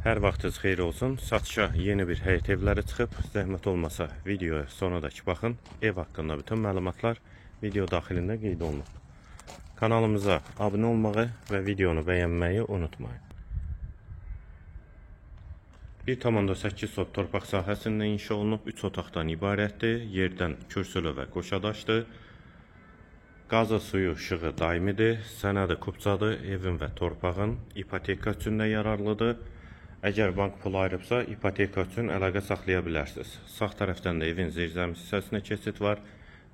Hər vaxtınız xeyir olsun. Satışa yeni bir həyət evləri çıxıb. Zəhmət olmasa videoya sonradakı baxın. Ev haqqında bütün məlumatlar video daxilində qeyd olunub. Kanalımıza abunə olmağı və videonu bəyənməyi unutmayın. 1,8 sot torpaq sahəsində inşa olunub, 3 otaqdan ibarətdir. Yerdən kürsülü və qoşadaşdır. Qazı, suyu, işığı daimidir. Sənədi kupçadır. Evin və torpağın ipoteka üçün də yararlıdır. Əgər bank pulu ayırıbsa, ipoteka üçün əlaqə saxlaya bilərsiniz. Sağ tərəfdən də evin zirzəmi hissəsinə keçid var.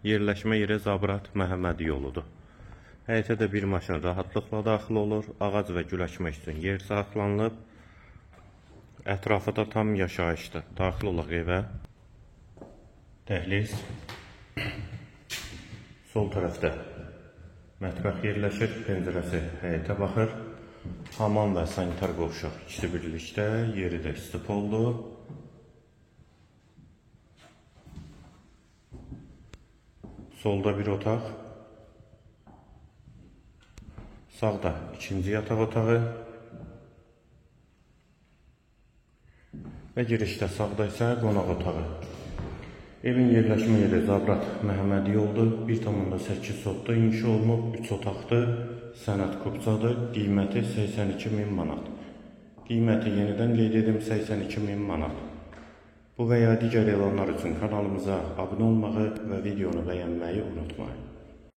Yerləşmə yeri Zabrat Məhəmmədi yoludur. Həyətə də bir maşın rahatlıqla daxil olur. Ağac və gül əkmək üçün yer saxlanılıb. Ətrafı da tam yaşayışdır. Daxil olaq evə. Dəhliz. Sol tərəfdə mətbəx yerləşir. Pəncərəsi həyətə baxır. Hamam və sanitar qovşaq ikisi birlikdə, yeri də istipoldu. Solda bir otaq. Sağda ikinci yataq otağı. Və girişdə sağda isə qonaq otağı. Evin yerləşmə yeri Zabrat Məhəmmədi yoldur. 1,8 sotda inşa olunub, 3 otaqdır. Sənəd kupçadır. Qiyməti 82.000 manat. Qiyməti yenidən qeyd edim 82.000 manat. Bu və ya digər elanlar üçün kanalımıza abunə olmağı və videonu bəyənməyi unutmayın.